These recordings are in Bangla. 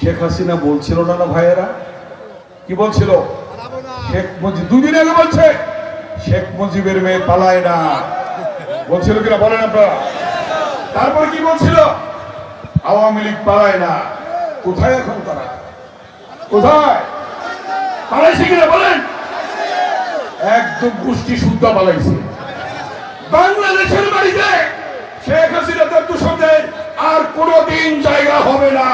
শেখ হাসিনা বলছিল না না ভাইয়েরা, কি বলছিল? শেখ মুজিব দুদিন আগে বলছে শেখ মুজিবের মেয়ে পালায় না, বলছিল কিনা বলেন আপনারা? তারপরে কি বলছিল? আওয়ামী লীগ পালায় না। কোথায় এখন তারা? কোথায় পালাইছে কিনা বলেন? একদম গোষ্ঠী শুদ্ধ পালাইছে। বাংলাদেশের বাড়িতে শেখ হাসিনা তার দূষণের আর কোনদিন জায়গা হবে না,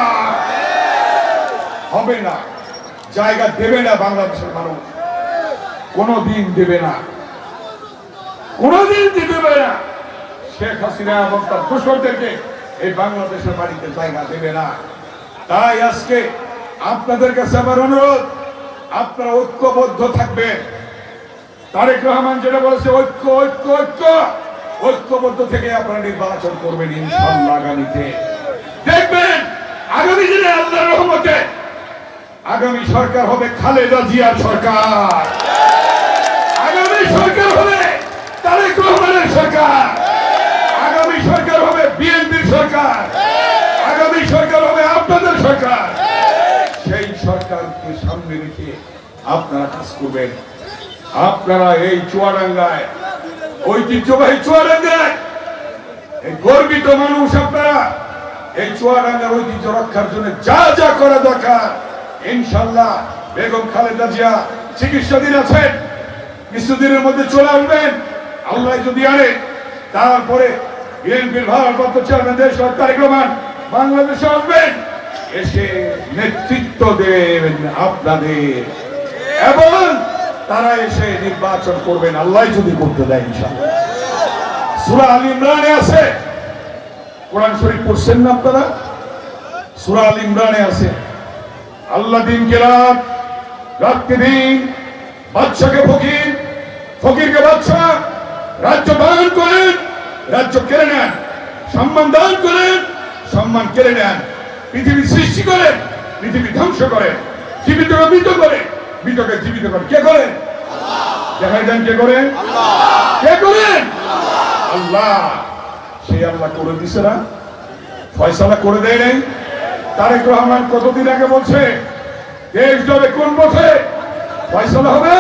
হবে না, জায়গা দেবে না বাংলাদেশের মানুষ, কোনদিন দেবে না, কোনদিন দেবে না। শেখ হাসিনা এবং তার দূষণদেরকে এই বাংলাদেশের বাড়িতে জায়গা দেবে না। তাই আজকে আপনাদের কাছে আমার অনুরোধ, আপনারা ঐক্যবদ্ধ থাকবেন। তারেক রহমান যেটা বলেছে ঐক্য ঐক্য ঐক্য, ঐক্যবদ্ধ থেকে আপনারা নির্বাচন করবেন ইনশাআল্লাহ। আগামীতে দেখবেন, আগামী দিনে আল্লাহর রহমতে আগামী সরকার হবে খালেদা জিয়ার সরকার, আগামী সরকার হবে তারেক রহমানের সরকার, আগামী সরকার হবে বিএনপির সরকার, আগামী সরকার হবে আপনাদের সরকার। সেই সরকারকে সামনে রেখে আপনারা কাজ করবেন। আপনারা এই চুয়াডাঙ্গায়, ঐতিহ্যবাহী চুয়াডাঙ্গায় এই গর্বিত মানুষ, আপনারা এই চুয়াডাঙ্গার ঐতিহ্য রক্ষার জন্য যা যা করা দরকার ইনশাআল্লাহ, বেগম খালেদা জিয়া চিকিৎসাধীন আছেন, কিছুদিনের মধ্যে চলে আসবেন আল্লাহ যদি আনে। তারপরে বিএনপির ভারপ্রাপ্ত চেয়ারম্যান দেশ তারেক রহমান বাংলাদেশে আসবেন, এসে নেতৃত্ব দেবেন আপনাদের, এবং তারা এসে নির্বাচন করবেন আল্লাহ যদি করতে দেয় ইনশাআল্লাহ। সূরা আল ইমরানে আছে, কোরআন শরীফ পড়ছেন না আপনারা? সূরা আল ইমরানে আছে, আল্লাহ দিনকে রাত, রাতকে দিন, বাদশাকে ফকির, ফকিরকে বাদশা, রাজ্য দান করেন, রাজ্য কেড়ে নেন, সম্মান দান করেন, সম্মান কেড়ে নেন, পৃথিবী সৃষ্টি করেন, পৃথিবী ধ্বংস করেন, জীবিতকে মৃত করেন, মৃতকে জীবিত করেন। কে করেন? দেখাই দেন কে করেন? কে করেন? আল্লাহ। সেই আল্লাহ করে দিছে না, ফয়সালা করে দেয় নাই? তারেক রহমান কতদিন আগে বলছে দেশ যাবে কোন পথে? ফয়সালা হবে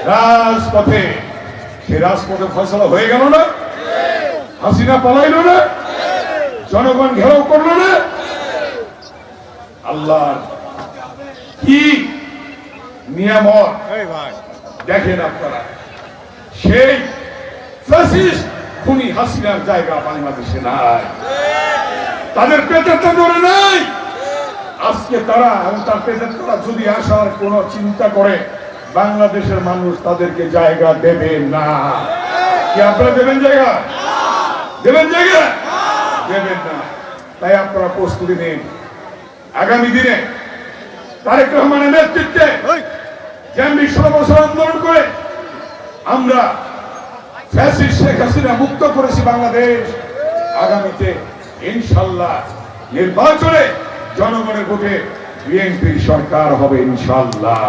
রাজপথে। সে রাজপথে ফয়সালা হয়ে গেল না? হাসিনা পালাইল না? জনগণ ঘেরাও করলো না? আল্লাহ কি নিয়ামত দেখেন আপনারা। সেই ফ্যাসিস্ট খুনি হাসিনার জায়গা বাংলাদেশে নাই, তাদের পেটের ধরে নাই। আজকে তারা এবং তার পেটের তারা যদি আসার কোন চিন্তা করে, বাংলাদেশের মানুষ তাদেরকে জায়গা দেবে না। কি আপনারা দেবেন জায়গা? দেবেন জায়গা? দেবেন না। তাই আপনারা প্রস্তুতি নিন। আগামী দিনে তারেক রহমানের নেতৃত্বে যেমনি 16 বছর আন্দোলন করে আমরা ফ্যাসিস্ট শেখ হাসিনা মুক্ত করেছি বাংলাদেশ, আগামীতে ইনশাআল্লাহ নির্বাচনে জনগণের ভোটে বিএনপির সরকার হবে ইনশাআল্লাহ।